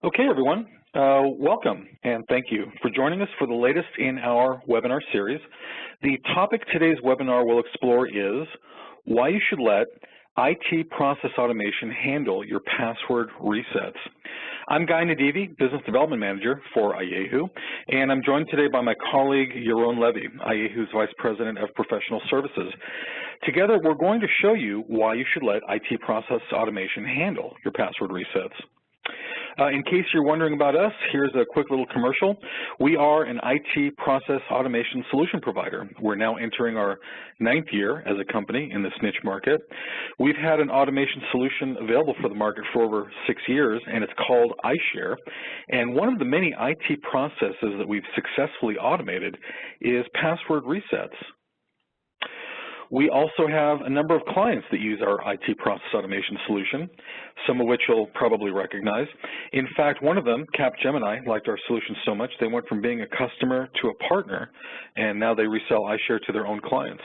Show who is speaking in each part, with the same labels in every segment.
Speaker 1: Okay, everyone, welcome and thank you for joining us for the latest in our webinar series. The topic today's webinar will explore is why you should let IT process automation handle your password resets. I'm Guy Nadivi, Business Development Manager for Ayehu, and I'm joined today by my colleague, Yaron Levy, Ayehu's Vice President of Professional Services. Together, we're going to show you why you should let IT process automation handle your password resets. In case you're wondering about us, here's a quick little commercial. We are an IT process automation solution provider. We're now entering our 9th year as a company in this niche market. We've had an automation solution available for the market for over 6 years, and it's called eyeShare. And one of the many IT processes that we've successfully automated is password resets. We also have a number of clients that use our IT process automation solution, some of which you'll probably recognize. In fact, one of them, Capgemini, liked our solution so much they went from being a customer to a partner, and now they resell eyeShare to their own clients.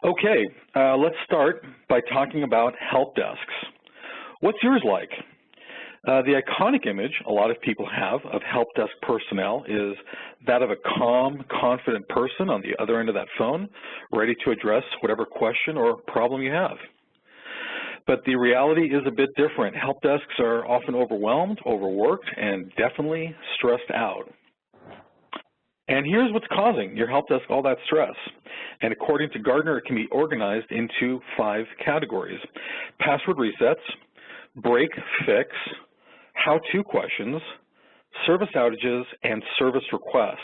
Speaker 1: Okay, let's start by talking about help desks. What's yours like? The iconic image a lot of people have of help desk personnel is that of a calm, confident person on the other end of that phone, ready to address whatever question or problem you have. But the reality is a bit different. Help desks are often overwhelmed, overworked, and definitely stressed out. And here's what's causing your help desk all that stress. And according to Gartner, it can be organized into 5 categories: password resets, break fix, how-to questions, service outages, and service requests.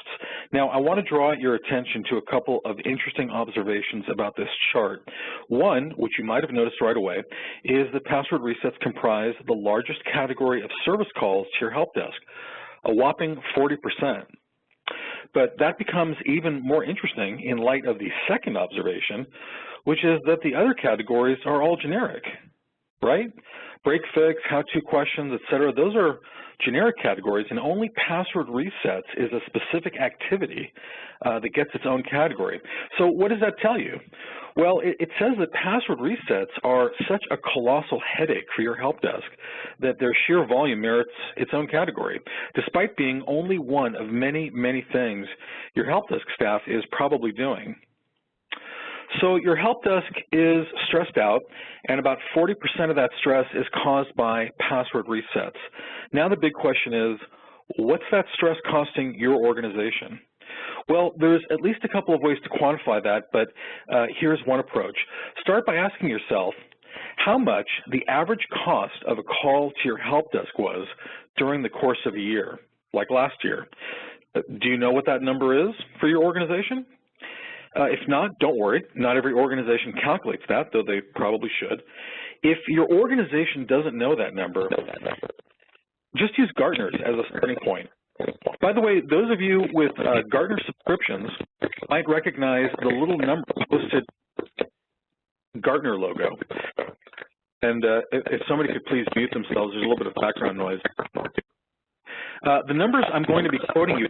Speaker 1: Now, I want to draw your attention to a couple of interesting observations about this chart. One, which you might have noticed right away, is that password resets comprise the largest category of service calls to your help desk, a whopping 40%. But that becomes even more interesting in light of the second observation, which is that the other categories are all generic, right? Break fix, how-to questions, etc. Those are generic categories, and only password resets is a specific activity that gets its own category. So what does that tell you? Well, it says that password resets are such a colossal headache for your help desk that their sheer volume merits its own category, despite being only one of many, many things your help desk staff is probably doing. So your help desk is stressed out, and about 40% of that stress is caused by password resets. Now the big question is, what's that stress costing your organization? Well, there's at least a couple of ways to quantify that, but here's one approach. Start by asking yourself how much the average cost of a call to your help desk was during the course of a year, like last year. Do you know what that number is for your organization? If not, don't worry. Not every organization calculates that, though they probably should. If your organization doesn't know that number, just use Gartner's as a starting point. By the way, those of you with Gartner subscriptions might recognize the little number posted Gartner logo. And if somebody could please mute themselves, there's a little bit of background noise. The numbers I'm going to be quoting you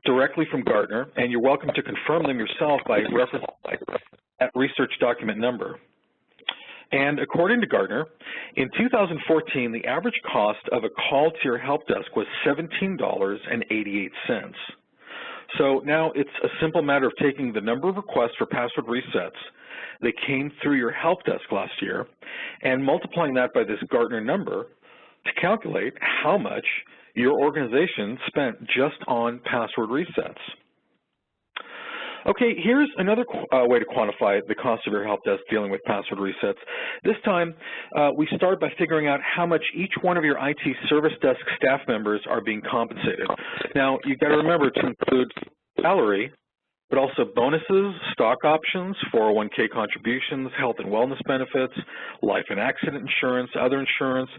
Speaker 1: directly from Gartner, and you're welcome to confirm them yourself by reference at research document number. And according to Gartner, in 2014, the average cost of a call to your help desk was $17.88. So now it's a simple matter of taking the number of requests for password resets that came through your help desk last year and multiplying that by this Gartner number to calculate how much your organization spent just on password resets. Okay, here's another way to quantify the cost of your help desk dealing with password resets. This time, we start by figuring out how much each one of your IT service desk staff members are being compensated. Now, you've got to remember to include salary, but also bonuses, stock options, 401k contributions, health and wellness benefits, life and accident insurance, other insurance,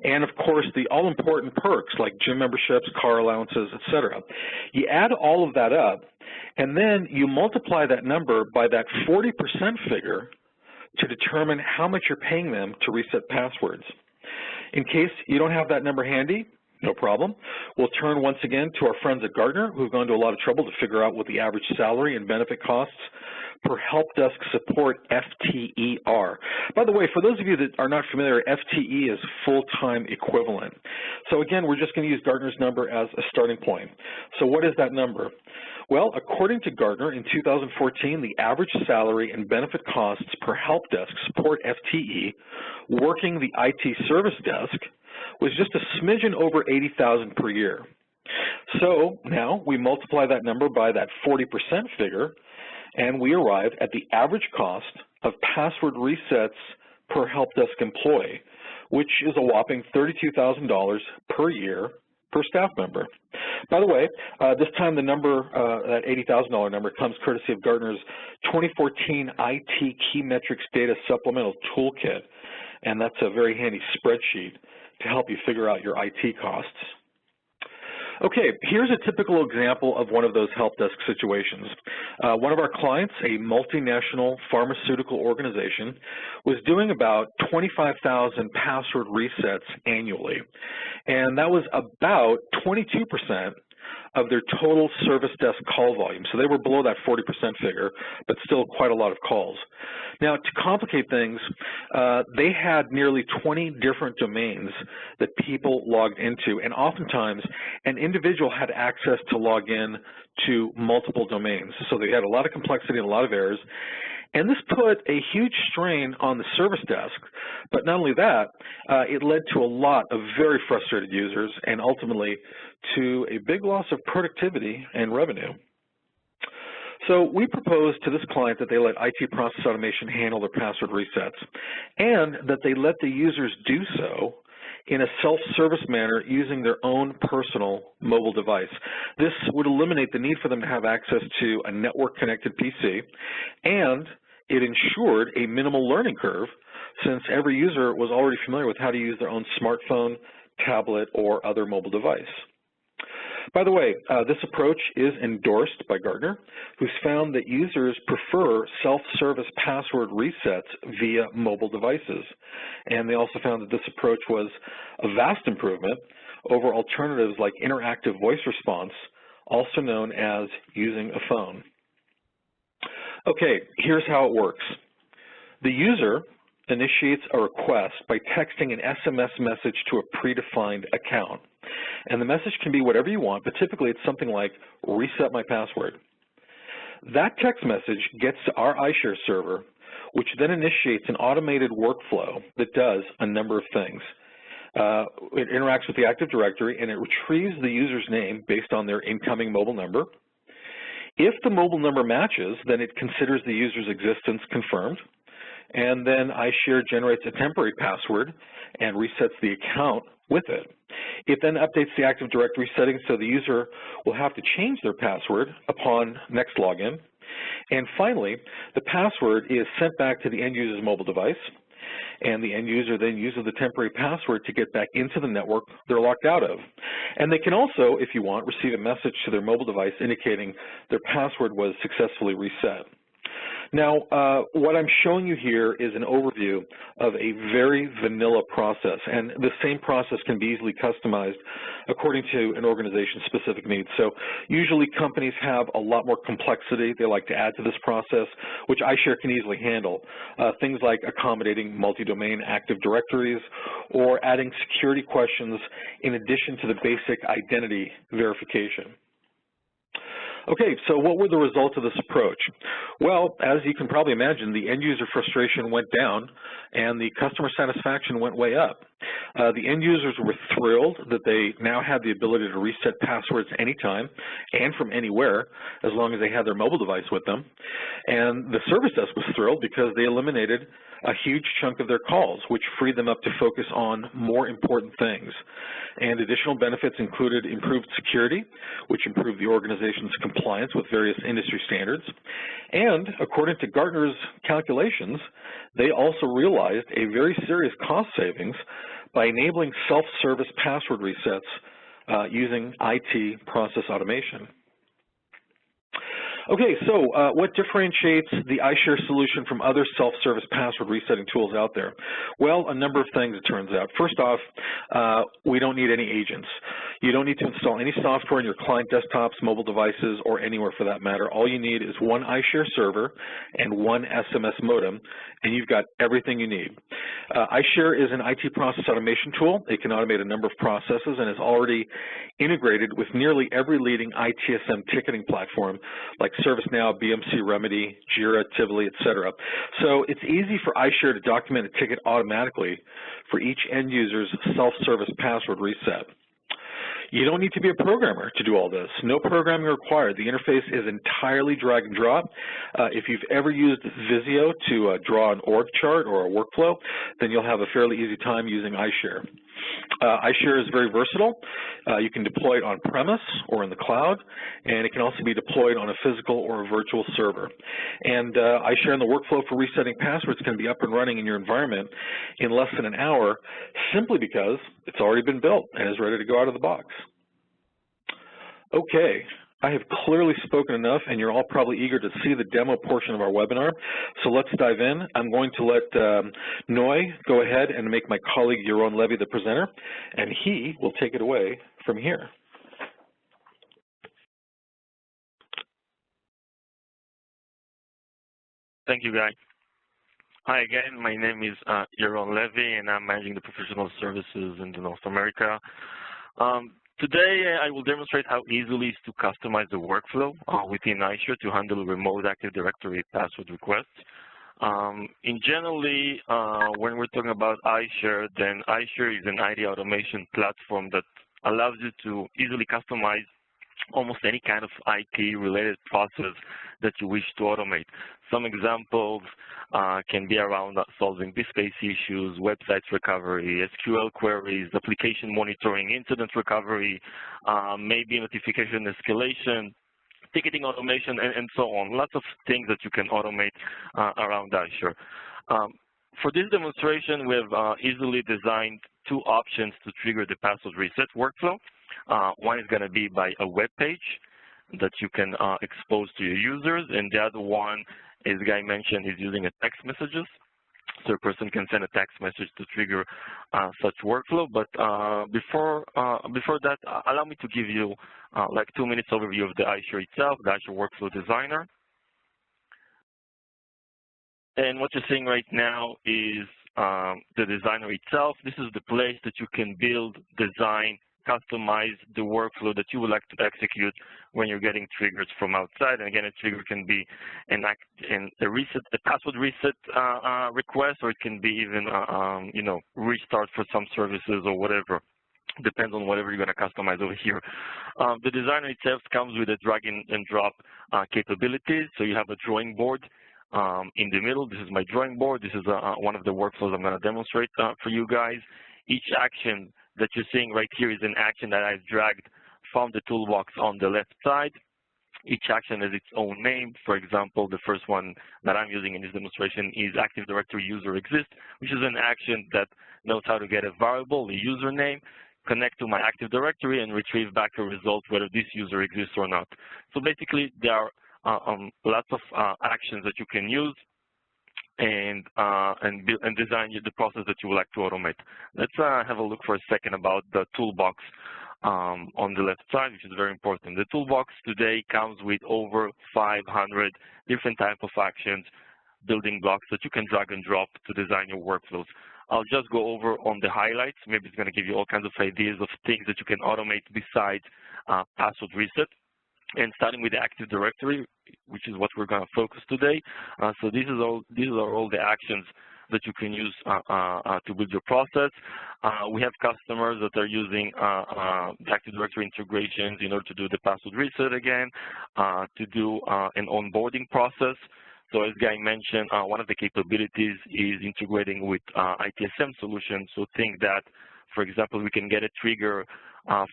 Speaker 1: and of course the all-important perks like gym memberships, car allowances, etc. You add all of that up, and then you multiply that number by that 40% figure to determine how much you're paying them to reset passwords. In case you don't have that number handy, No problem. We'll turn once again to our friends at Gartner, who've gone to a lot of trouble to figure out what the average salary and benefit costs per help desk support FTE are. By the way, for those of you that are not familiar, FTE is full-time equivalent. So again, we're just going to use Gartner's number as a starting point. So what is that number? Well, according to Gartner, in 2014, the average salary and benefit costs per help desk support FTE working the IT service desk was just a smidgen over $80,000 per year. So now we multiply that number by that 40% figure, and we arrive at the average cost of password resets per help desk employee, which is a whopping $32,000 per year per staff member. By the way, this time the number, that $80,000 number, comes courtesy of Gartner's 2014 IT Key Metrics Data Supplemental Toolkit, and that's a very handy spreadsheet to help you figure out your IT costs. Okay, here's a typical example of one of those help desk situations. One of our clients, a multinational pharmaceutical organization, was doing about 25,000 password resets annually, and that was about 22% of their total service desk call volume. So they were below that 40% figure, but still quite a lot of calls. Now, to complicate things, they had nearly 20 different domains that people logged into, and oftentimes an individual had access to log in to multiple domains. So they had a lot of complexity and a lot of errors. And this put a huge strain on the service desk, but not only that, it led to a lot of very frustrated users and ultimately to a big loss of productivity and revenue. So we proposed to this client that they let IT process automation handle their password resets and that they let the users do so in a self-service manner using their own personal mobile device. This would eliminate the need for them to have access to a network-connected PC, and it ensured a minimal learning curve since every user was already familiar with how to use their own smartphone, tablet, or other mobile device. By the way, this approach is endorsed by Gartner, who's found that users prefer self-service password resets via mobile devices. And they also found that this approach was a vast improvement over alternatives like interactive voice response, also known as using a phone. Okay, here's how it works. The user initiates a request by texting an SMS message to a predefined account. And the message can be whatever you want, but typically it's something like, reset my password. That text message gets to our eyeShare server, which then initiates an automated workflow that does a number of things. It interacts with the Active Directory, and it retrieves the user's name based on their incoming mobile number. If the mobile number matches, then it considers the user's existence confirmed, and then eyeShare generates a temporary password and resets the account with it. It then updates the Active Directory settings so the user will have to change their password upon next login. And finally, the password is sent back to the end user's mobile device, and the end user then uses the temporary password to get back into the network they're locked out of. And they can also, if you want, receive a message to their mobile device indicating their password was successfully reset. Now, what I'm showing you here is an overview of a very vanilla process, and the same process can be easily customized according to an organization's specific needs. So usually companies have a lot more complexity they like to add to this process, which eyeShare can easily handle. Things like accommodating multi-domain Active Directories or adding security questions in addition to the basic identity verification. Okay, so what were the results of this approach? Well, as you can probably imagine, the end user frustration went down and the customer satisfaction went way up. The end users were thrilled that they now had the ability to reset passwords anytime and from anywhere as long as they had their mobile device with them. And the service desk was thrilled because they eliminated a huge chunk of their calls, which freed them up to focus on more important things. And additional benefits included improved security, which improved the organization's compliance with various industry standards. And according to Gartner's calculations, they also realized a very serious cost savings by enabling self-service password resets using IT process automation. Okay, so what differentiates the eyeShare solution from other self-service password resetting tools out there? Well, a number of things, it turns out. First off, we don't need any agents. You don't need to install any software in your client desktops, mobile devices, or anywhere for that matter. All you need is one eyeShare server and one SMS modem, and you've got everything you need. eyeShare is an IT process automation tool. It can automate a number of processes and is already integrated with nearly every leading ITSM ticketing platform like ServiceNow, BMC Remedy, Jira, Tivoli, etc. So it's easy for eyeShare to document a ticket automatically for each end user's self-service password reset. You don't need to be a programmer to do all this. No programming required. The interface is entirely drag and drop. If you've ever used Visio to draw an org chart or a workflow, then you'll have a fairly easy time using eyeShare. eyeShare is very versatile. You can deploy it on-premise or in the cloud, and it can also be deployed on a physical or a virtual server. And eyeShare and the workflow for resetting passwords can be up and running in your environment in less than an hour, simply because it's already been built and is ready to go out of the box. Okay, I have clearly spoken enough, and you're all probably eager to see the demo portion of our webinar. So let's dive in. I'm going to let Noy go ahead and make my colleague Yaron Levy the presenter, and he will take it away from here.
Speaker 2: Thank you, Guy. Hi again, my name is Yaron Levy, and I'm managing the professional services in North America. Today, I will demonstrate how easily it is to customize the workflow within eyeShare to handle remote Active Directory password requests. In generally, when we're talking about eyeShare, then eyeShare is an IT automation platform that allows you to easily customize almost any kind of IT-related process that you wish to automate. Some examples can be around solving disk space issues, websites recovery, SQL queries, application monitoring, incident recovery, maybe notification escalation, ticketing automation, and so on. Lots of things that you can automate around eyeShare. For this demonstration, we have easily designed two options to trigger the password reset workflow. One is going to be by a web page that you can expose to your users, and the other one, as Guy mentioned, is using a text messages. So a person can send a text message to trigger such workflow. But before that, allow me to give you like 2 minutes overview of the eyeShare itself, the eyeShare Workflow Designer. And what you're seeing right now is the designer itself. This is the place that you can build, design, customize the workflow that you would like to execute when you're getting triggers from outside. And again, a trigger can be a password reset request, or it can be even restart for some services or whatever. Depends on whatever you're going to customize over here. The designer itself comes with a drag and drop capabilities. So you have a drawing board in the middle. This is my drawing board. This is one of the workflows I'm going to demonstrate for you guys. Each action that you're seeing right here is an action that I've dragged from the toolbox on the left side. Each action has its own name. For example, the first one that I'm using in this demonstration is Active Directory user exist, which is an action that knows how to get a variable, a username, connect to my Active Directory, and retrieve back a result whether this user exists or not. So basically, there are lots of actions that you can use and design the process that you would like to automate. Let's have a look for a second about the toolbox on the left side, which is very important. The toolbox today comes with over 500 different types of actions, building blocks that you can drag and drop to design your workflows. I'll just go over on the highlights. Maybe it's going to give you all kinds of ideas of things that you can automate besides password reset. And starting with the Active Directory, which is what we're going to focus today. So these are all the actions that you can use to build your process. We have customers that are using Active Directory integrations in order to do the password reset again, to do an onboarding process. So as Guy mentioned, one of the capabilities is integrating with ITSM solutions. So think that, for example, we can get a trigger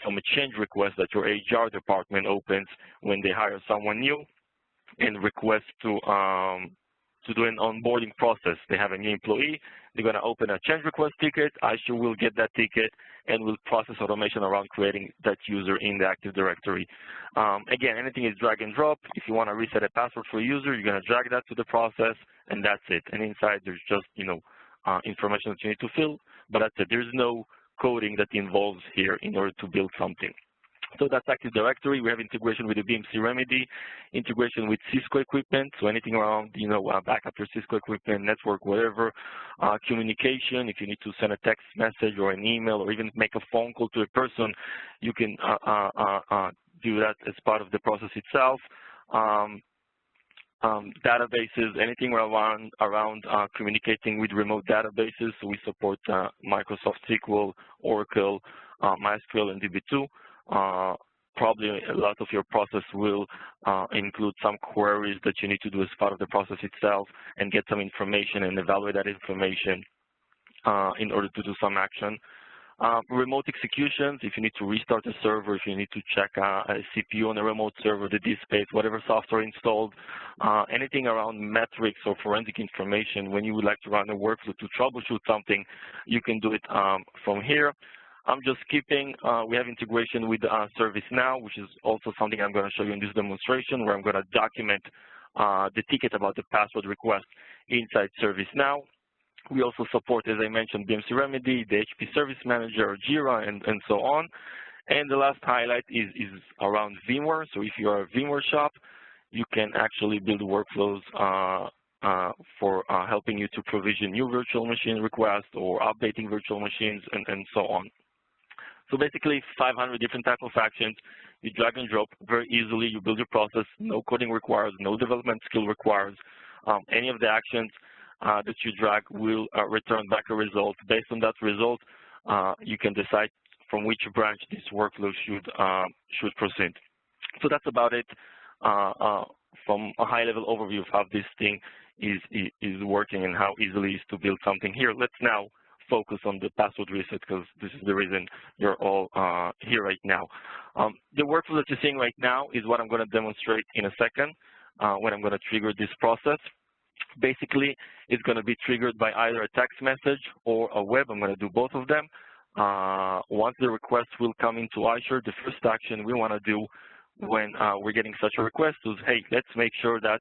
Speaker 2: from a change request that your HR department opens when they hire someone new, and request to to do an onboarding process. They have a new employee, they're going to open a change request ticket, eyeShare will get that ticket and will process automation around creating that user in the Active Directory. Again, anything is drag and drop. If you want to reset a password for a user, you're going to drag that to the process, and that's it. And inside, there's just, information that you need to fill, but that's it. There's no coding that involves here in order to build something. So that's Active Directory. We have integration with the BMC Remedy, integration with Cisco equipment, so anything around, backup your Cisco equipment, network, whatever. Communication, if you need to send a text message or an email or even make a phone call to a person, you can do that as part of the process itself. Databases, anything around communicating with remote databases. So we support Microsoft SQL, Oracle, MySQL, and DB2. Probably a lot of your process will include some queries that you need to do as part of the process itself and get some information and evaluate that information in order to do some action. Remote executions, if you need to restart a server, if you need to check a CPU on a remote server, the disk space, whatever software installed, anything around metrics or forensic information, when you would like to run a workflow to troubleshoot something, you can do it from here. I'm just skipping, we have integration with ServiceNow, which is also something I'm going to show you in this demonstration, where I'm going to document the ticket about the password request inside ServiceNow. We also support, as I mentioned, BMC Remedy, the HP Service Manager, Jira, and so on. And the last highlight is around VMware. So if you are a VMware shop, you can actually build workflows for helping you to provision new virtual machine requests or updating virtual machines and so on. So basically 500 different types of actions. You drag and drop very easily. You build your process. No coding requires, no development skill requires. Any of the actions that you drag will return back a result. Based on that result, you can decide from which branch this workflow should proceed. So that's about it from a high-level overview of how this thing is working and how easily it is to build something here. Let's now focus on the password reset, because this is the reason you're all here right now. The workflow that you're seeing right now is what I'm going to demonstrate in a second when I'm going to trigger this process. Basically, it's going to be triggered by either a text message or a web. I'm going to do both of them. Once the request will come into eyeShare, the first action we want to do when we're getting such a request is, hey, let's make sure that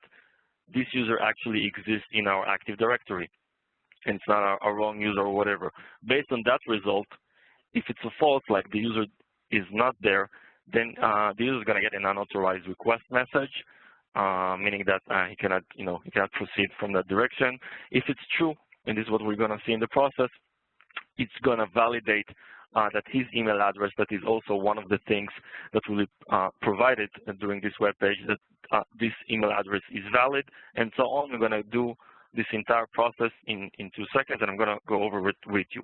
Speaker 2: this user actually exists in our Active Directory, and it's not a wrong user or whatever. Based on that result, if it's a false, like the user is not there, then the user is going to get an unauthorized request message, meaning that he cannot proceed from that direction. If it's true, and this is what we're going to see in the process, it's going to validate that his email address, that is also one of the things that will be provided during this web page, that this email address is valid, and so on. We're going to do this entire process in 2 seconds, and I'm going to go over it with you.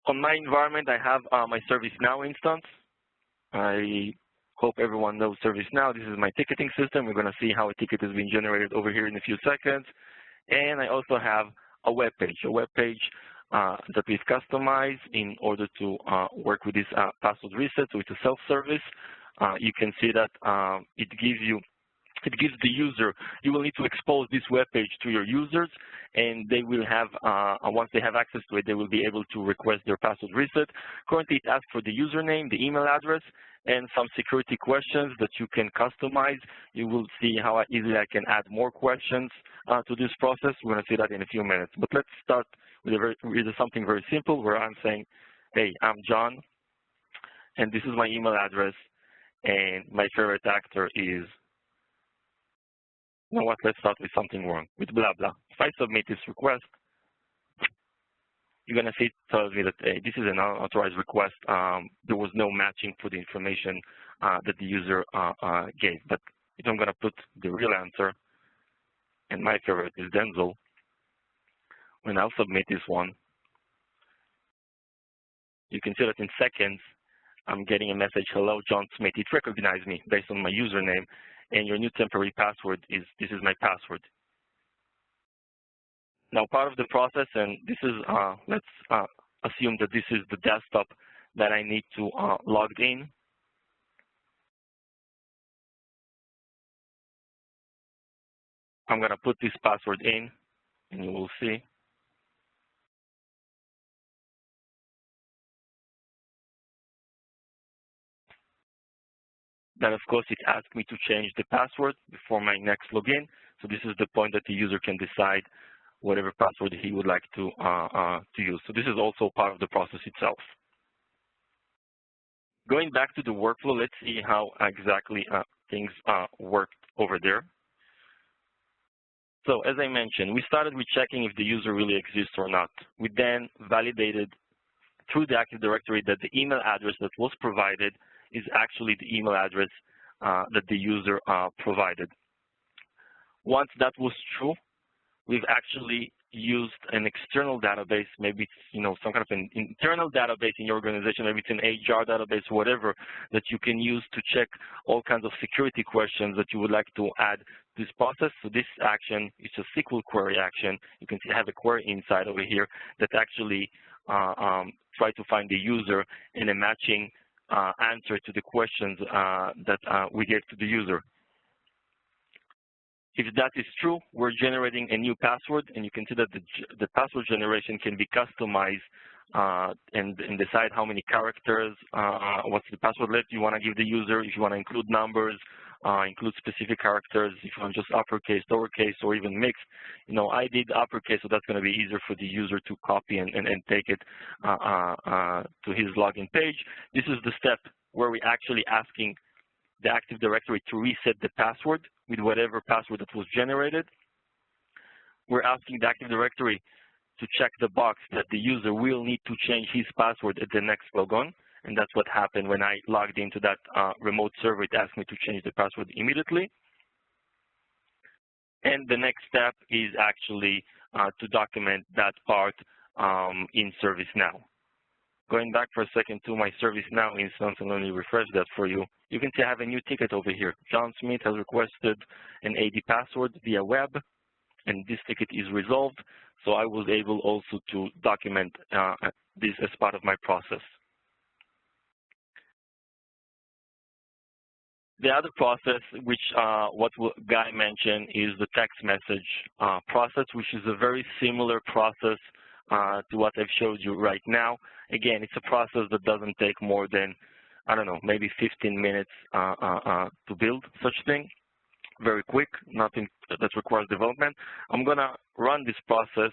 Speaker 2: On my environment, I have my ServiceNow instance. I hope everyone knows ServiceNow. This is my ticketing system. We're going to see how a ticket is being generated over here in a few seconds. And I also have a web page that we've customized in order to work with this password reset. So it's a self-service. You can see that it gives the user, you will need to expose this web page to your users, and they will have, once they have access to it, they will be able to request their password reset. Currently, it asks for the username, the email address, and some security questions that you can customize. You will see how easily I can add more questions to this process. We're going to see that in a few minutes. But let's start with something very simple, where I'm saying, hey, I'm John, and this is my email address, and my favorite actor is, you know what, let's start with something wrong, with blah, blah. If I submit this request, you're going to see it tells me that, hey, this is an unauthorized request. There was no matching for the information that the user gave. But if I'm going to put the real answer, and my favorite is Denzel, when I'll submit this one, you can see that in seconds, I'm getting a message, hello, John Smith. It recognized me based on my username, and your new temporary password is, this is my password. Now, part of the process, and this is, let's assume that this is the desktop that I need to log in. I'm going to put this password in, and you will see. Then, of course, it asks me to change the password before my next login. So this is the point that the user can decide whatever password he would like to use. So this is also part of the process itself. Going back to the workflow, let's see how exactly things worked over there. So as I mentioned, we started with checking if the user really exists or not. We then validated through the Active Directory that the email address that was provided is actually the email address that the user provided. Once that was true, we've actually used an external database, maybe it's some kind of an internal database in your organization, maybe it's an HR database, whatever, that you can use to check all kinds of security questions that you would like to add to this process. So this action is a SQL query action. You can see I have a query inside over here that actually try to find the user and a matching answer to the questions that we gave to the user. If that is true, we're generating a new password, and you can see that the password generation can be customized and decide how many characters, what's the password length you want to give the user, if you want to include numbers, include specific characters, if you want just uppercase, lowercase, or even mixed. I did uppercase, so that's going to be easier for the user to copy and take it to his login page. This is the step where we're actually asking the Active Directory to reset the password with whatever password that was generated. We're asking the Active Directory to check the box that the user will need to change his password at the next logon, and that's what happened when I logged into that remote server. It asked me to change the password immediately. And the next step is actually to document that part in ServiceNow. Going back for a second to my ServiceNow instance, and let me refresh that for you. You can see I have a new ticket over here. John Smith has requested an AD password via web, and this ticket is resolved. So I was able also to document this as part of my process. The other process, which what Guy mentioned, is the text message process, which is a very similar process to what I've showed you right now. Again, it's a process that doesn't take more than, I don't know, maybe 15 minutes to build such thing. Very quick, nothing that requires development. I'm going to run this process,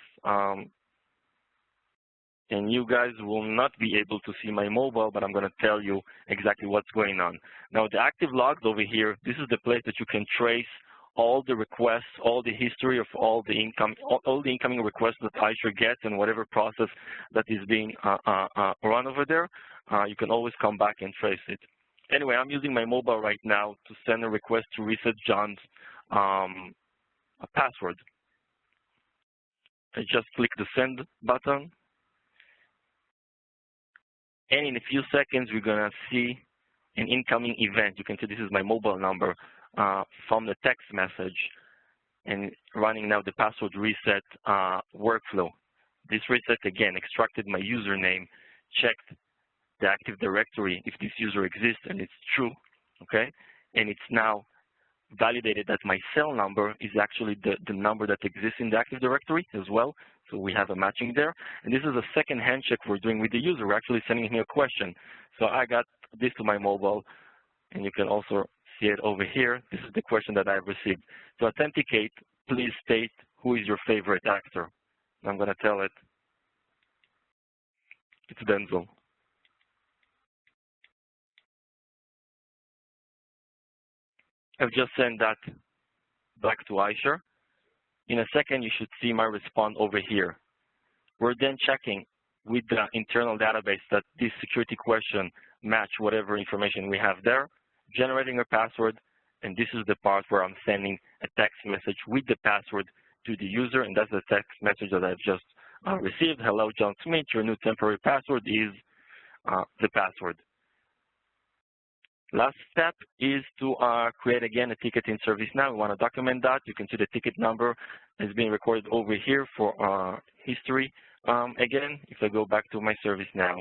Speaker 2: and you guys will not be able to see my mobile, but I'm going to tell you exactly what's going on. Now, the active logs over here, this is the place that you can trace all the requests, all the history of all the incoming requests that eyeShare gets and whatever process that is being run over there. You can always come back and trace it. Anyway, I'm using my mobile right now to send a request to reset John's password. I just click the send button. And in a few seconds, we're going to see an incoming event. You can see this is my mobile number from the text message, and running now the password reset workflow. This reset, again, extracted my username, checked the Active Directory if this user exists, and it's true, okay? And it's now validated that my cell number is actually the number that exists in the Active Directory as well. So we have a matching there. And this is a second handshake we're doing with the user. We're actually sending him a question. So I got this to my mobile, and you can also see it over here. This is the question that I've received. To authenticate, please state who is your favorite actor. And I'm going to tell it it's Denzel. I've just sent that back to eyeShare. In a second, you should see my response over here. We're then checking with the internal database that this security question match whatever information we have there, generating a password, and this is the part where I'm sending a text message with the password to the user, and that's the text message that I've just received. Hello, John Smith, your new temporary password is the password. Last step is to create, again, a ticket in ServiceNow. We want to document that. You can see the ticket number is being recorded over here for history. Again, if I go back to my ServiceNow,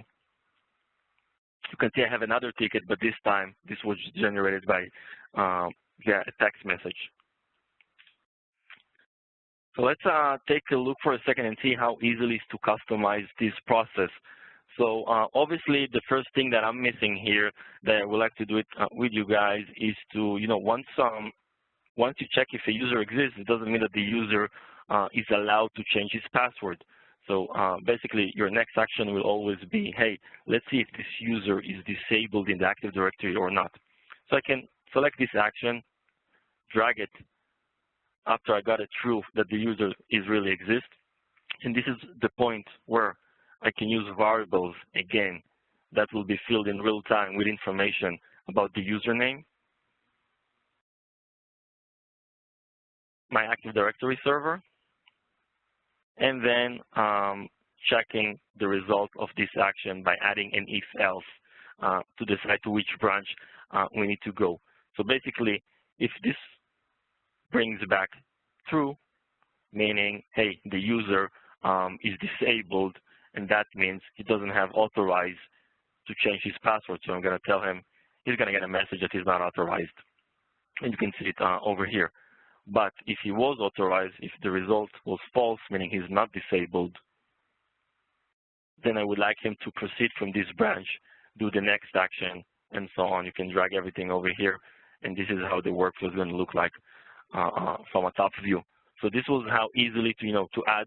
Speaker 2: you can see I have another ticket, but this time this was generated by via a text message. So let's take a look for a second and see how easily it's to customize this process. So obviously, the first thing that I'm missing here that I would like to do it with you guys is to, once you check if a user exists, it doesn't mean that the user is allowed to change his password. So basically, your next action will always be, hey, let's see if this user is disabled in the Active Directory or not. So I can select this action, drag it after I got it true that the user is really exists. And this is the point where I can use variables again that will be filled in real time with information about the username, my Active Directory server, and then checking the result of this action by adding an if-else to decide to which branch we need to go. So basically, if this brings back true, meaning, hey, the user is disabled, and that means he doesn't have authorized to change his password. So I'm going to tell him he's going to get a message that he's not authorized. And you can see it over here. But if he was authorized, if the result was false, meaning he's not disabled, then I would like him to proceed from this branch, do the next action, and so on. You can drag everything over here, and this is how the workflow is going to look like from a top view. So this was how easily to add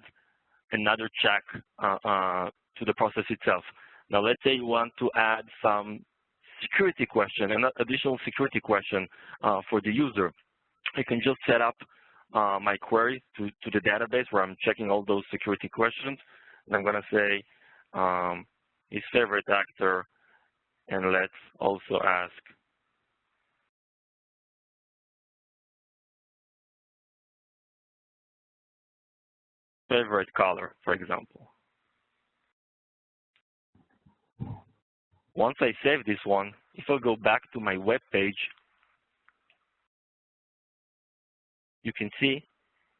Speaker 2: another check to the process itself. Now let's say you want to add some security question, an additional security question for the user. I can just set up my query to the database where I'm checking all those security questions. And I'm going to say his favorite actor, and let's also ask favorite color, for example. Once I save this one, if I go back to my web page, you can see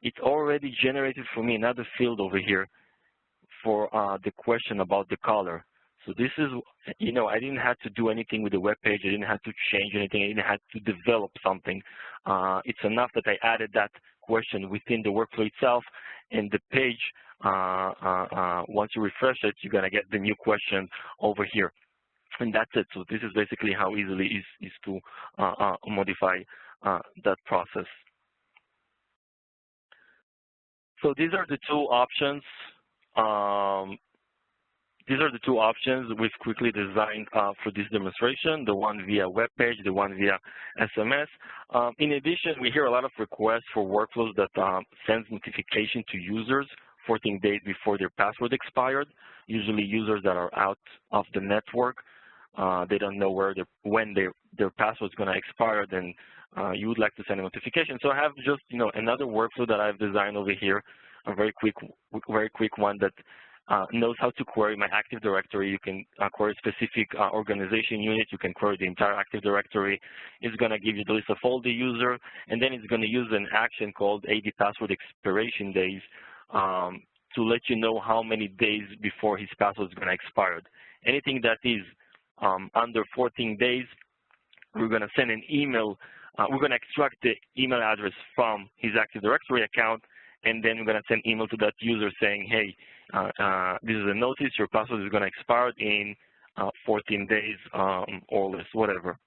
Speaker 2: it already generated for me another field over here for the question about the color. So this is, I didn't have to do anything with the web page. I didn't have to change anything. I didn't have to develop something. It's enough that I added that question within the workflow itself, and the page, once you refresh it, you're going to get the new question over here. And that's it. So this is basically how easily is to modify that process. So these are the two options. These are the two options we've quickly designed for this demonstration, the one via web page, the one via SMS. In addition, we hear a lot of requests for workflows that sends notification to users 14 days before their password expired, usually users that are out of the network. They don't know when their password is going to expire, then you would like to send a notification. So I have just another workflow that I've designed over here, a very quick one that knows how to query my Active Directory. You can query a specific organization unit. You can query the entire Active Directory. It's going to give you the list of all the users, and then it's going to use an action called AD password expiration days to let you know how many days before his password is going to expire. Anything that is under 14 days, we're going to send an email. We're going to extract the email address from his Active Directory account, and then we're going to send email to that user saying, hey, this is a notice, your password is going to expire in 14 days or less, whatever.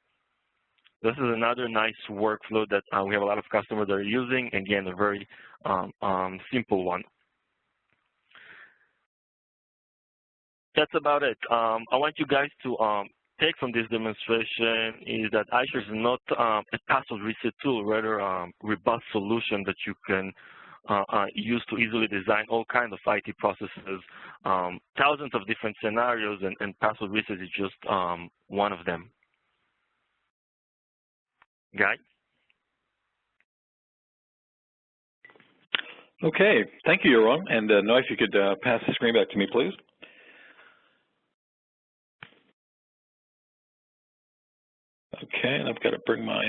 Speaker 2: This is another nice workflow that we have a lot of customers that are using. Again, a very simple one. That's about it. I want you guys to take from this demonstration is that eyeShare is not a password reset tool, rather a robust solution that you can use to easily design all kinds of IT processes, thousands of different scenarios, and password reset is just one of them. Guy?
Speaker 1: Okay, thank you, Yaron. And Noah, if you could pass the screen back to me, please. Okay, and I've got to bring my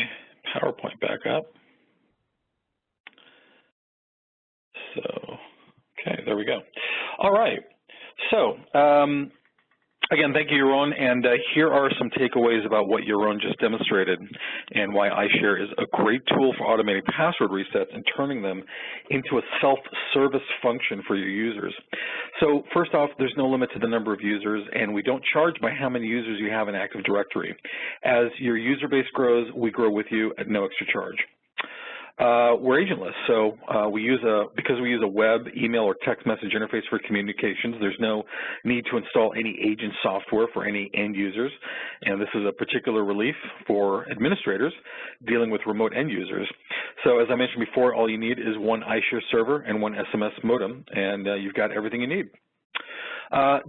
Speaker 1: PowerPoint back up. So, okay, there we go. All right. So, Again, thank you, Yaron, and here are some takeaways about what Yaron just demonstrated and why eyeShare is a great tool for automating password resets and turning them into a self-service function for your users. So first off, there's no limit to the number of users, and we don't charge by how many users you have in Active Directory. As your user base grows, we grow with you at no extra charge. We're agentless, so because we use a web, email, or text message interface for communications, there's no need to install any agent software for any end users, and this is a particular relief for administrators dealing with remote end users. So as I mentioned before, all you need is one eyeShare server and one SMS modem, and you've got everything you need.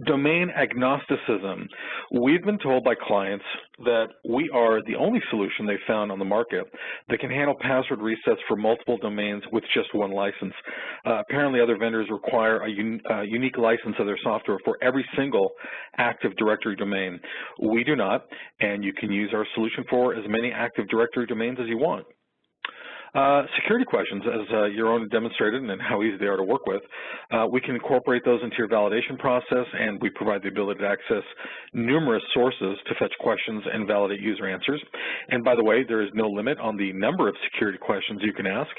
Speaker 1: Domain agnosticism. We've been told by clients that we are the only solution they found on the market that can handle password resets for multiple domains with just one license. Apparently other vendors require a unique license of their software for every single Active Directory domain. We do not, and you can use our solution for as many Active Directory domains as you want. Security questions, as Yaron demonstrated, and how easy they are to work with. We can incorporate those into your validation process, and we provide the ability to access numerous sources to fetch questions and validate user answers. And by the way, there is no limit on the number of security questions you can ask,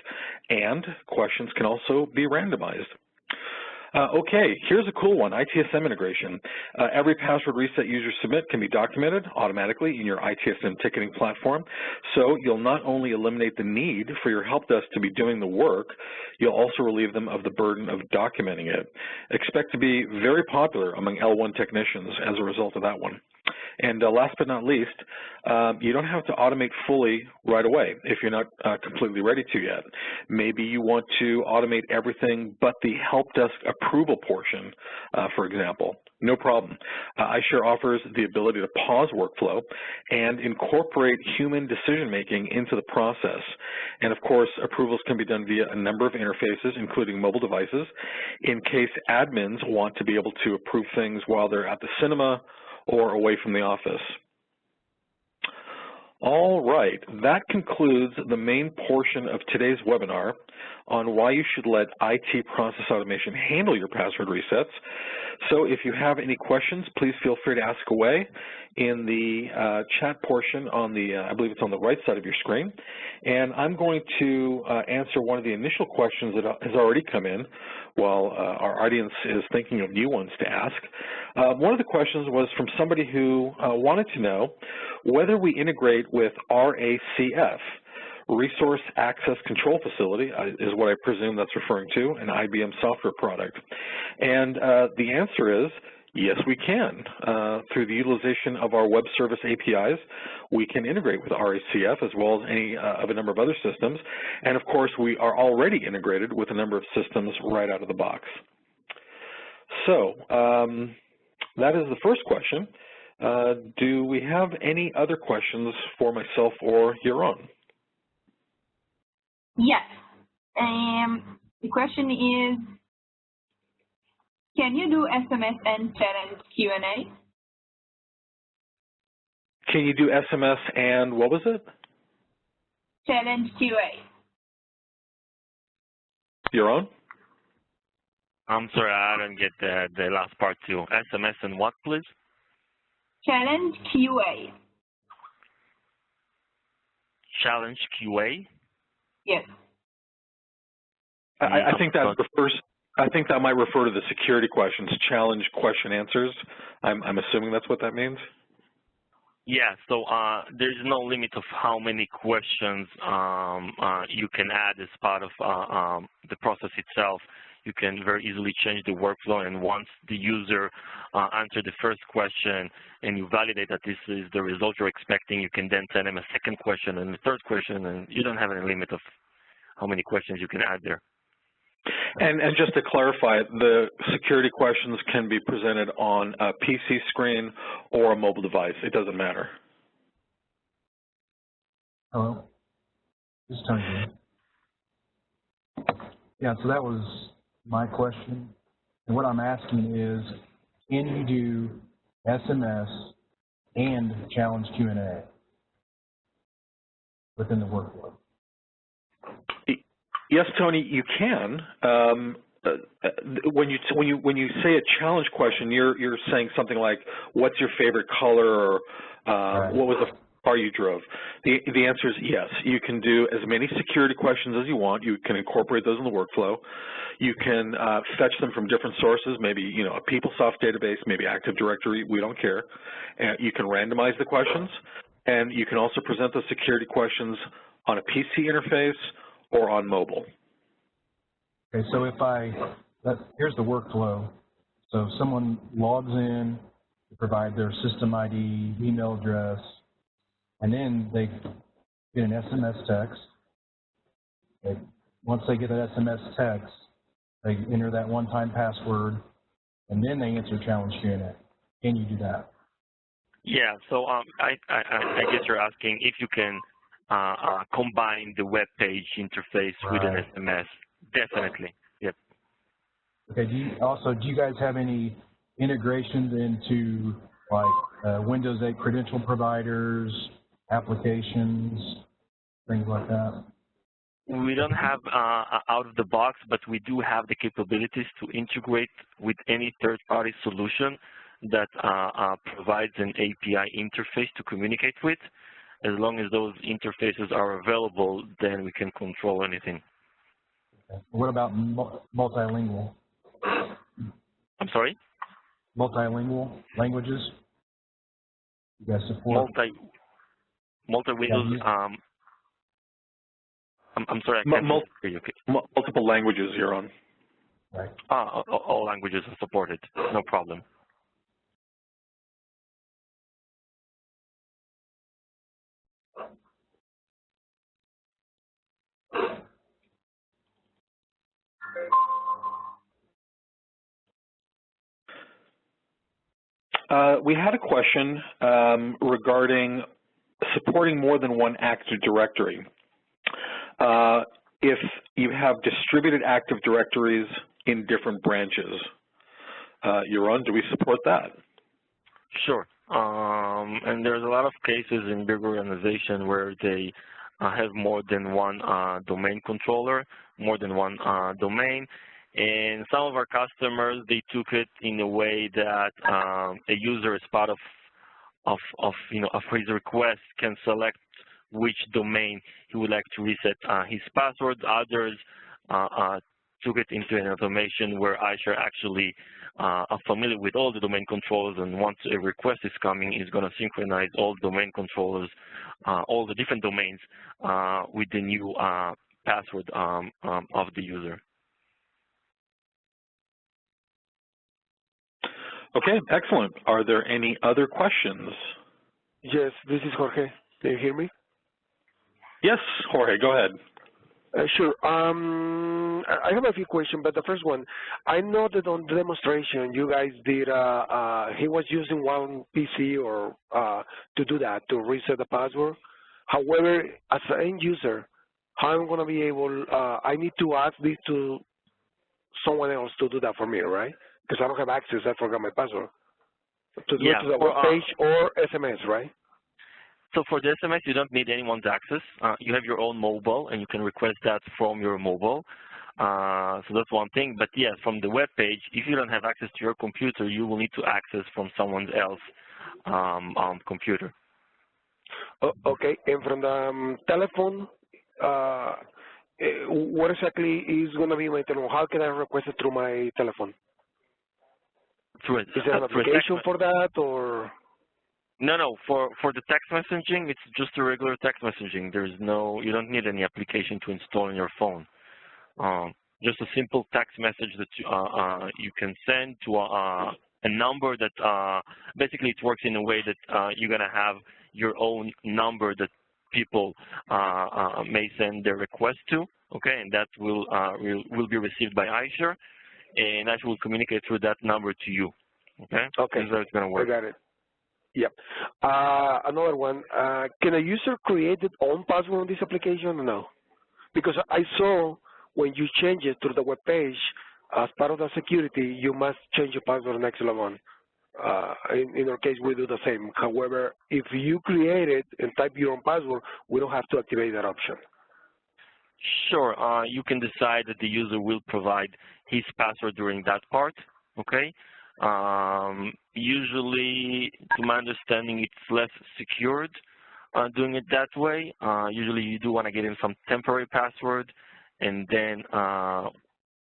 Speaker 1: and questions can also be randomized. Okay, here's a cool one, ITSM integration. Every password reset users submit can be documented automatically in your ITSM ticketing platform, so you'll not only eliminate the need for your help desk to be doing the work, you'll also relieve them of the burden of documenting it. Expect to be very popular among L1 technicians as a result of that one. And last but not least, you don't have to automate fully right away if you're not completely ready to yet. Maybe you want to automate everything but the help desk approval portion, for example. No problem. eyeShare offers the ability to pause workflow and incorporate human decision-making into the process. And of course, approvals can be done via a number of interfaces, including mobile devices, in case admins want to be able to approve things while they're at the cinema or away from the office. All right, that concludes the main portion of today's webinar on why you should let IT process automation handle your password resets. So if you have any questions, please feel free to ask away in the chat portion on the, I believe it's on the right side of your screen. And I'm going to answer one of the initial questions that has already come in while our audience is thinking of new ones to ask. One of the questions was from somebody who wanted to know whether we integrate with RACF, Resource Access Control Facility, is what I presume that's referring to, an IBM software product. And the answer is, yes, we can. Through the utilization of our web service APIs, we can integrate with RACF as well as any of a number of other systems. And of course, we are already integrated with a number of systems right out of the box. So that is the first question. Do we have any other questions for myself or Yaron?
Speaker 3: Yes. The question is, can you do SMS and challenge Q&A?
Speaker 1: Can you do SMS and what was it?
Speaker 3: Challenge QA.
Speaker 1: Yaron?
Speaker 2: I'm sorry, I didn't get the last part too. SMS and what, please?
Speaker 3: Challenge QA.
Speaker 2: Challenge QA?
Speaker 3: Yes.
Speaker 1: I think that refers. I think that might refer to the security questions, challenge question answers. I'm assuming that's what that means.
Speaker 2: Yeah. So there's no limit of how many questions you can add as part of the process itself. You can very easily change the workflow, and once the user answered the first question and you validate that this is the result you're expecting, you can then send them a second question and a third question, and you don't have any limit of how many questions you can add there.
Speaker 1: And just to clarify, the security questions can be presented on a PC screen or a mobile device. It doesn't matter.
Speaker 4: Hello, this is Tony. Yeah, so that was my question. And what I'm asking is, can you do SMS and challenge Q&A within the workflow?
Speaker 1: Yes, Tony, you can. when you say a challenge question, you're saying something like, "What's your favorite color?" or "What was the car you drove?" The answer is yes. You can do as many security questions as you want. You can incorporate those in the workflow. You can fetch them from different sources, maybe a PeopleSoft database, maybe Active Directory. We don't care. And you can randomize the questions, and you can also present the security questions on a PC interface or on mobile.
Speaker 4: Okay, so here's the workflow. So if someone logs in, they provide their system ID, email address, and then they get an SMS text. Once they get that SMS text, they enter that one-time password, and then they answer challenge Q&A. Can you do that?
Speaker 2: Yeah, so I guess you're asking if you can combine the web page interface with an SMS. Definitely, yep.
Speaker 4: Okay, do you guys have any integrations into like Windows 8 credential providers, applications, things like that?
Speaker 2: We don't have out of the box, but we do have the capabilities to integrate with any third-party solution that provides an API interface to communicate with. As long as those interfaces are available, then we can control anything.
Speaker 4: Okay. What about multilingual?
Speaker 2: I'm sorry?
Speaker 4: Multilingual languages? You guys support?
Speaker 2: Multilingual. I'm sorry, I can't hear you. Okay.
Speaker 1: Multiple languages you're on.
Speaker 4: Right.
Speaker 2: All languages are supported. No problem.
Speaker 1: We had a question regarding supporting more than one Active Directory. If you have distributed Active Directories in different branches, Yaron, do we support that?
Speaker 2: Sure. And there's a lot of cases in big organizations where they have more than one domain controller, more than one domain. And some of our customers, they took it in a way that a user, as part of his request, can select which domain he would like to reset his password. Others took it into an automation where eyeShare actually are familiar with all the domain controllers, and once a request is coming, is going to synchronize all domain controllers, all the different domains with the new password of the user.
Speaker 1: Okay, excellent. Are there any other questions?
Speaker 5: Yes, this is Jorge. Can you hear me?
Speaker 1: Yes, Jorge, go ahead.
Speaker 5: Sure. I have a few questions, but the first one, I know that on the demonstration you guys did, he was using one PC or to do that, to reset the password. However, as an end user, how am I going to be able, I need to ask this to someone else to do that for me, right? Because I don't have access, I forgot my password. To do it to the web page or SMS, right?
Speaker 2: So for the SMS, you don't need anyone's access. You have your own mobile, and you can request that from your mobile. So that's one thing. But yeah, from the web page, if you don't have access to your computer, you will need to access from someone else's computer.
Speaker 5: Okay, and from the telephone, what exactly is going to be my telephone? How can I request it through my telephone? Is there an application for that, or?
Speaker 2: No. For the text messaging, it's just a regular text messaging. You don't need any application to install on your phone. Just a simple text message that you can send to a number that basically it works in a way that you're going to have your own number that people may send their request to, okay, and that will be received by eyeShare, and eyeShare will communicate through that number to you, okay?
Speaker 5: Okay,
Speaker 2: that's how it's going to work.
Speaker 5: I got it. Yep. Another one, can a user create their own password on this application or no? Because I saw when you change it to the web page, as part of the security, you must change your password next to log on. In our case, we do the same. However, if you create it and type your own password, we don't have to activate that option.
Speaker 2: Sure. You can decide that the user will provide his password during that part, okay? Usually, to my understanding, it's less secured doing it that way. Usually, you do want to get in some temporary password, and then,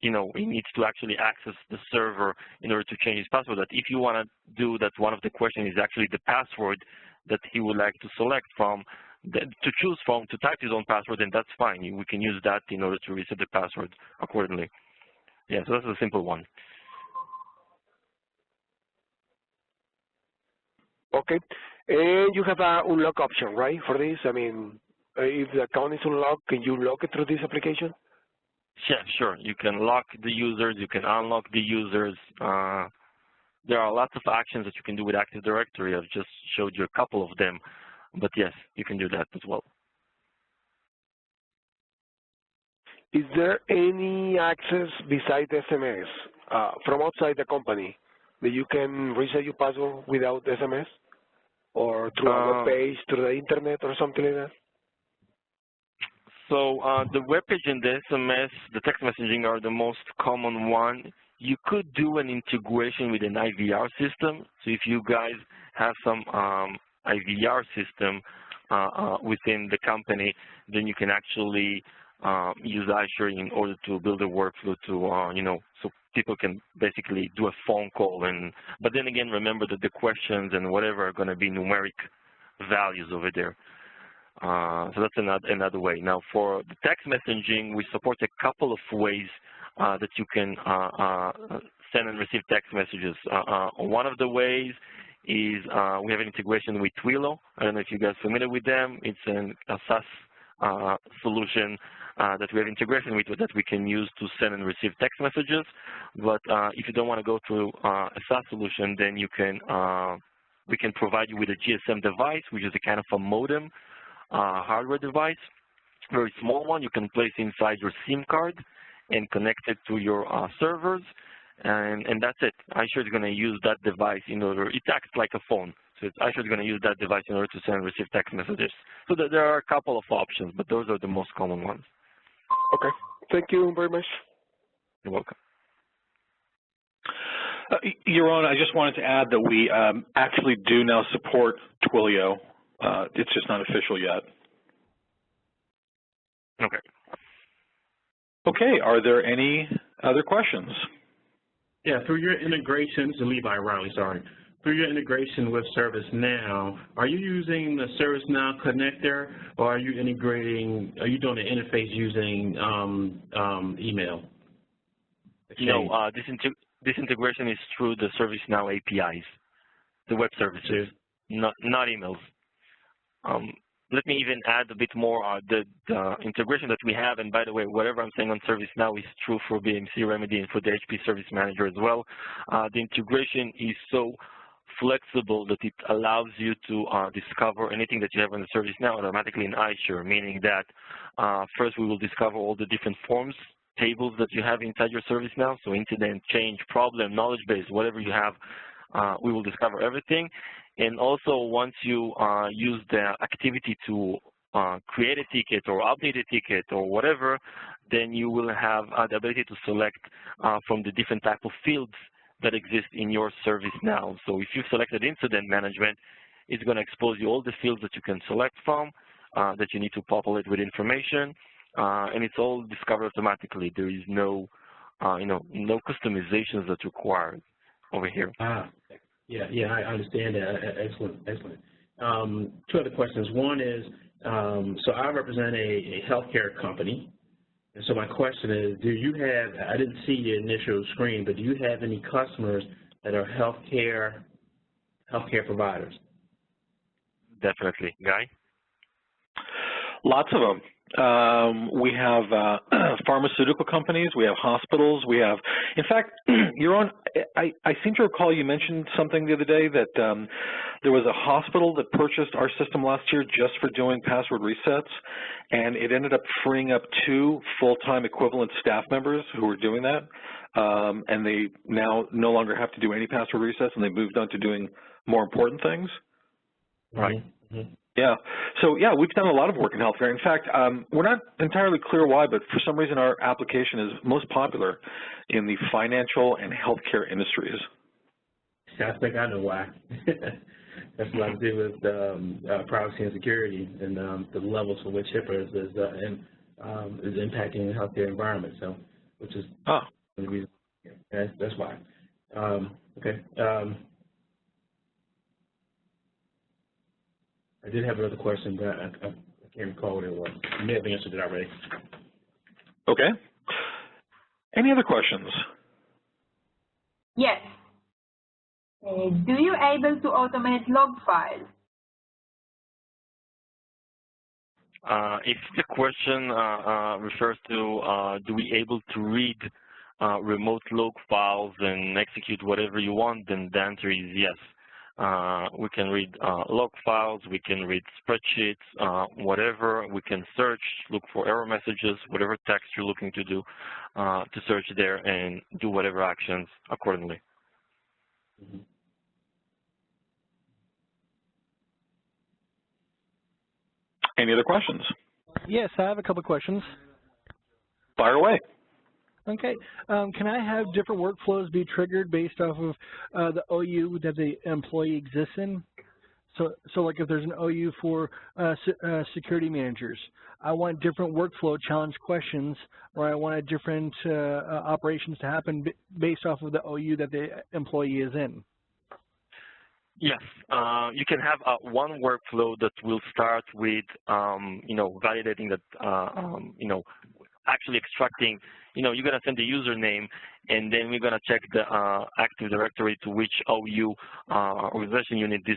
Speaker 2: you know, he needs to actually access the server in order to change his password. That if you want to do that, one of the questions is actually the password that he would like to select from, to choose from, to type his own password, then that's fine. We can use that in order to reset the password accordingly. Yeah, so that's a simple one.
Speaker 5: Okay. And you have a unlock option, right, for this? I mean, if the account is unlocked, can you lock it through this application?
Speaker 2: Yeah, sure. You can lock the users. You can unlock the users. There are lots of actions that you can do with Active Directory. I've just showed you a couple of them. But yes, you can do that as well.
Speaker 5: Is there any access besides SMS from outside the company that you can reset your password without SMS? Or through a web page, through the internet, or something like that?
Speaker 2: So the web page and the SMS, the text messaging are the most common one. You could do an integration with an IVR system. So if you guys have some IVR system within the company, then you can actually use eyeShare in order to build a workflow to, you know, so people can basically do a phone call. But then again, remember that the questions and whatever are going to be numeric values over there. So that's another way. Now, for the text messaging, we support a couple of ways that you can send and receive text messages. One of the ways is we have an integration with Twilio. I don't know if you guys are familiar with them. It's a SaaS solution that we have integration with that we can use to send and receive text messages. But if you don't want to go through a SaaS solution, then you can we can provide you with a GSM device, which is a kind of a modem hardware device, very small one. You can place inside your SIM card and connect it to your servers, and that's it. eyeShare is going to use that device in order. It acts like a phone. So eyeShare is going to use that device in order to send and receive text messages. So there are a couple of options, but those are the most common ones.
Speaker 5: Okay. Thank you very much.
Speaker 2: You're welcome.
Speaker 1: Yaron, I just wanted to add that we actually do now support Twilio. It's just not official yet.
Speaker 2: Okay.
Speaker 1: Okay, are there any other questions?
Speaker 6: Yeah, through your integrations, Levi Riley, sorry. Through your integration with ServiceNow, are you using the ServiceNow connector, or are you integrating, are you doing the interface using email?
Speaker 2: No, this integration is through the ServiceNow APIs, the web services, not emails. Let me even add a bit more. The integration that we have, and by the way, whatever I'm saying on ServiceNow is true for BMC Remedy and for the HP Service Manager as well. The integration is so flexible that it allows you to discover anything that you have on the ServiceNow automatically in eyeShare, meaning that first we will discover all the different forms, tables that you have inside your ServiceNow, so incident, change, problem, knowledge base, whatever you have, we will discover everything. And also, once you use the activity to create a ticket or update a ticket or whatever, then you will have the ability to select from the different type of fields that exist in your ServiceNow. So if you've selected incident management, it's going to expose you all the fields that you can select from, that you need to populate with information, and it's all discovered automatically. There is no, no customizations that's required over here.
Speaker 6: Yeah, I understand that. Excellent. Two other questions. One is, so I represent a healthcare company, and so my question is, do you have, I didn't see the initial screen, but do you have any customers that are healthcare providers?
Speaker 2: Definitely. Guy?
Speaker 1: Lots of them. We have pharmaceutical companies, we have hospitals, we have, in fact, Yaron, I seem to recall you mentioned something the other day that there was a hospital that purchased our system last year just for doing password resets, and it ended up freeing up 2 full-time equivalent staff members who were doing that, and they now no longer have to do any password resets, and they moved on to doing more important things.
Speaker 2: Right.
Speaker 6: Mm-hmm.
Speaker 1: Yeah. So yeah, we've done a lot of work in healthcare. In fact, we're not entirely clear why, but for some reason our application is most popular in the financial and healthcare industries.
Speaker 6: I think I know why. That's a lot to do with privacy and security and the levels for which HIPAA is impacting the healthcare environment. So, which is the reason. Yeah, that's why. Okay. I did have another question, but I can't recall what it was. You may have answered it already.
Speaker 1: Okay. Any other questions?
Speaker 3: Yes. Do you able to automate log files?
Speaker 2: If the question refers to do we able to read remote log files and execute whatever you want, then the answer is yes. We can read log files, we can read spreadsheets, whatever. We can search, look for error messages, whatever text you're looking to do, to search there and do whatever actions accordingly.
Speaker 6: Mm-hmm.
Speaker 1: Any other questions?
Speaker 7: Yes, I have a couple of questions.
Speaker 1: Fire away.
Speaker 7: Okay. Can I have different workflows be triggered based off of the OU that the employee exists in? So like if there's an OU for security managers, I want different workflow challenge questions, or I want a different operations to happen based off of the OU that the employee is in.
Speaker 2: Yes, you can have one workflow that will start with, validating that, actually extracting, you're going to send the username, and then we're going to check the Active Directory to which OU organization unit this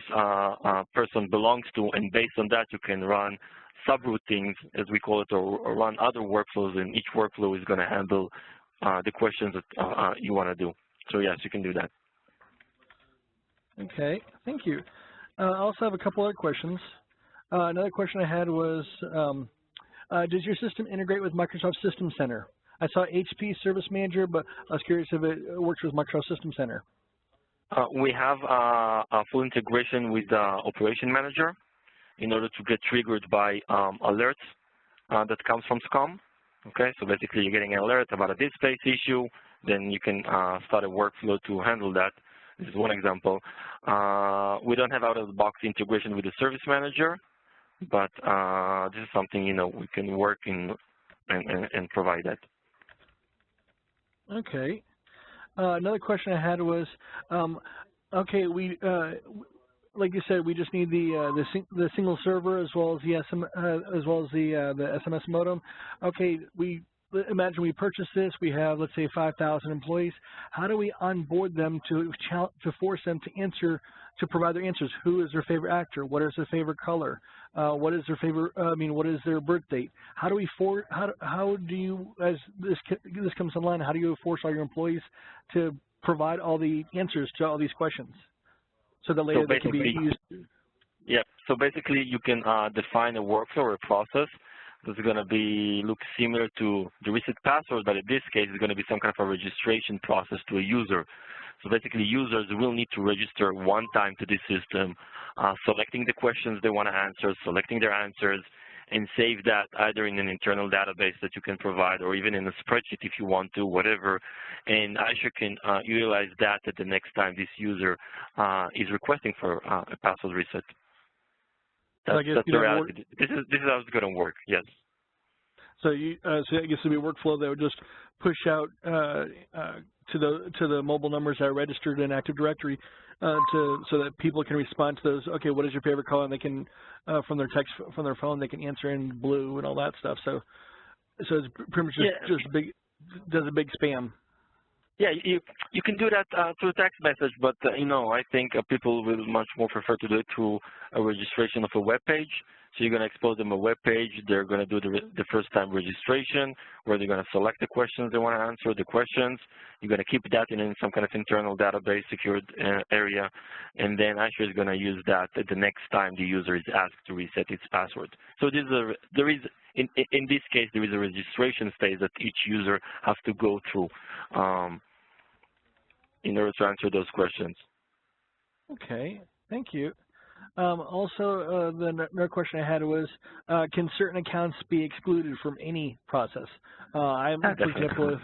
Speaker 2: person belongs to, and based on that, you can run subroutines, as we call it, or run other workflows, and each workflow is going to handle the questions that you want to do. So yes, you can do that.
Speaker 7: Okay, thank you. I also have a couple other questions. Another question I had was, does your system integrate with Microsoft System Center? I saw HP Service Manager, but I was curious if it works with Microsoft System Center.
Speaker 2: We have a full integration with the Operation Manager in order to get triggered by alerts that comes from SCOM. Okay, so basically you're getting an alert about a disk space issue, then you can start a workflow to handle that. This is one example. We don't have out-of-the-box integration with the Service Manager, but this is something, we can work in and provide that.
Speaker 7: Okay. Another question I had was, okay, we like you said, we just need the single server as well as the the SMS modem. Okay, imagine we purchase this. We have, let's say, 5,000 employees. How do we onboard them to force them to provide their answers? Who is their favorite actor? What is their favorite color? What is their favorite? What is their birth date? How do you, as this comes online, how do you force all your employees to provide all the answers to all these questions, so that later they can be used?
Speaker 2: Yeah. So basically, you can define a workflow or a process that's going to look similar to the reset password, but in this case, it's going to be some kind of a registration process to a user. So basically, users will need to register one time to this system, selecting the questions they want to answer, selecting their answers, and save that either in an internal database that you can provide, or even in a spreadsheet if you want to, whatever. And eyeShare can utilize that at the next time this user is requesting for a password reset. That's the reality. This is how it's going to work. Yes.
Speaker 7: So so I guess it'd be a workflow that would just push out to the mobile numbers that are registered in Active Directory, so that people can respond to those. Okay, what is your favorite color? And they can from their text from their phone, they can answer in blue and all that stuff. So it's pretty much just does a big spam.
Speaker 2: Yeah, you can do that through text message, but I think people will much more prefer to do it through a registration of a web page. So you're going to expose them a web page. They're going to do the first-time registration, where they're going to select the questions they want to answer, the questions. You're going to keep that in some kind of internal database secured area, and then eyeShare is going to use that the next time the user is asked to reset its password. So in this case, there is a registration phase that each user has to go through in order to answer those questions.
Speaker 7: Okay, thank you. Also, another question I had was, can certain accounts be excluded from any process? For example,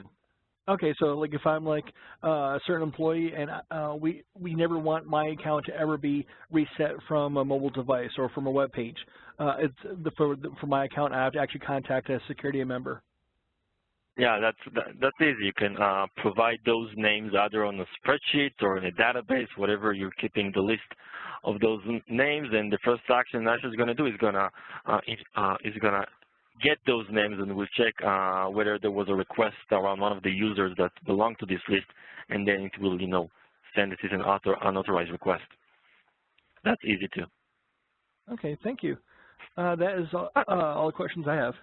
Speaker 7: okay, so like if I'm like a certain employee and we never want my account to ever be reset from a mobile device or from a web page. For my account, I have to actually contact a security member.
Speaker 2: Yeah, that's easy. You can provide those names either on a spreadsheet or in a database, whatever you're keeping the list of those names. And the first action Asher is going to do is going to get those names, and we'll check whether there was a request around one of the users that belong to this list, and then it will, send it as an unauthorized request. That's easy too.
Speaker 7: Okay, thank you. That is all the questions I have.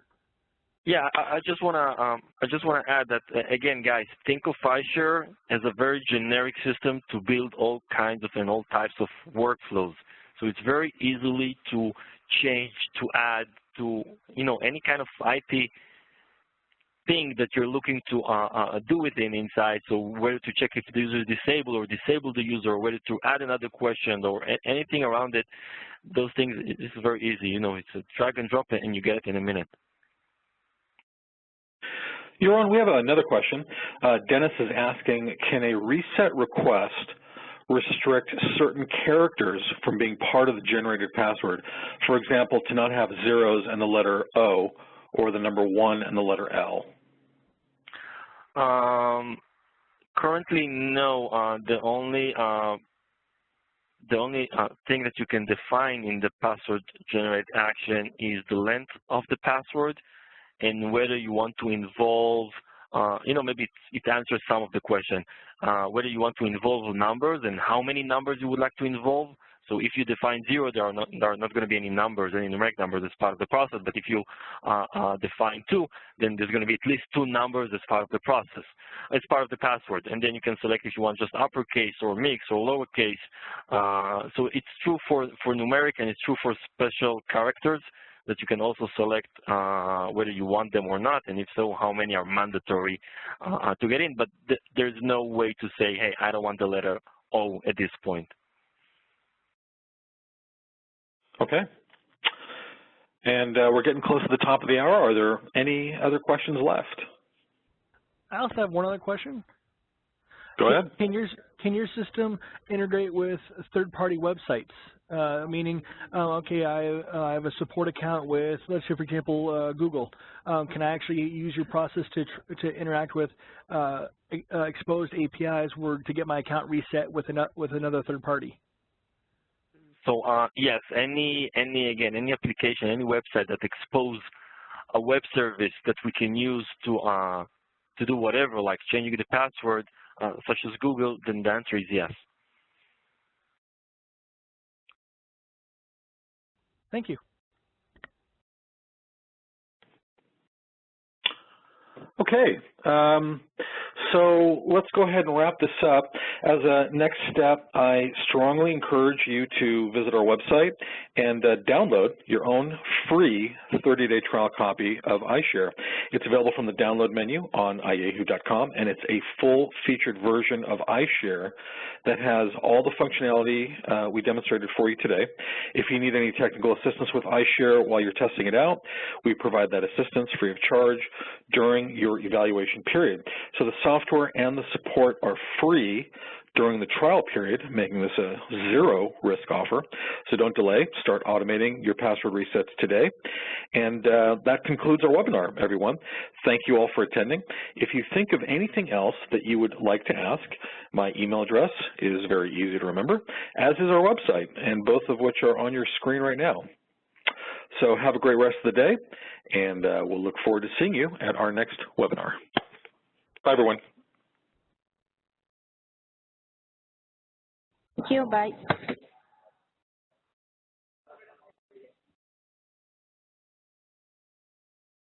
Speaker 2: Yeah, I just want to add that again, guys. Think of eyeShare as a very generic system to build all kinds of and all types of workflows. So it's very easily to change, to add, to any kind of IP thing that you're looking to do within inside. So whether to check if the user is disabled or disable the user, or whether to add another question or anything around it, those things is very easy. It's a drag and drop and you get it in a minute.
Speaker 1: Yaron, we have another question. Dennis is asking, can a reset request restrict certain characters from being part of the generated password? For example, to not have zeros and the letter O, or the number 1 and the letter L.
Speaker 2: Currently, no. The only thing that you can define in the password generate action is the length of the password, and whether you want to involve, maybe it answers some of the question, whether you want to involve numbers and how many numbers you would like to involve. So if you define 0, there are not going to be any numbers, any numeric numbers as part of the process. But if you define 2, then there's going to be at least 2 numbers as part of the process, as part of the password. And then you can select if you want just uppercase or mix or lowercase. So it's true for numeric, and it's true for special characters that you can also select whether you want them or not, and if so, how many are mandatory to get in. But there's no way to say, hey, I don't want the letter O at this point.
Speaker 1: Okay. And we're getting close to the top of the hour. Are there any other questions left?
Speaker 7: I also have one other question.
Speaker 1: Go ahead.
Speaker 7: Can your system integrate with third-party websites? Meaning, okay, I have a support account with, let's say, for example, Google. Can I actually use your process to interact with exposed APIs to get my account reset with another third party?
Speaker 2: So yes, any application, any website that exposes a web service that we can use to do whatever, like changing the password, such as Google, then the answer is yes.
Speaker 7: Thank you.
Speaker 1: Okay, so let's go ahead and wrap this up. As a next step, I strongly encourage you to visit our website and download your own free 30-day trial copy of eyeShare. It's available from the download menu on Ayehu.com, and it's a full-featured version of eyeShare that has all the functionality we demonstrated for you today. If you need any technical assistance with eyeShare while you're testing it out, we provide that assistance free of charge during your evaluation period. So the software and the support are free during the trial period, making this a zero-risk offer. So don't delay. Start automating your password resets today. And that concludes our webinar, everyone. Thank you all for attending. If you think of anything else that you would like to ask, my email address is very easy to remember, as is our website, and both of which are on your screen right now. So have a great rest of the day, and we'll look forward to seeing you at our next webinar. Bye, everyone.
Speaker 8: Thank you. Bye.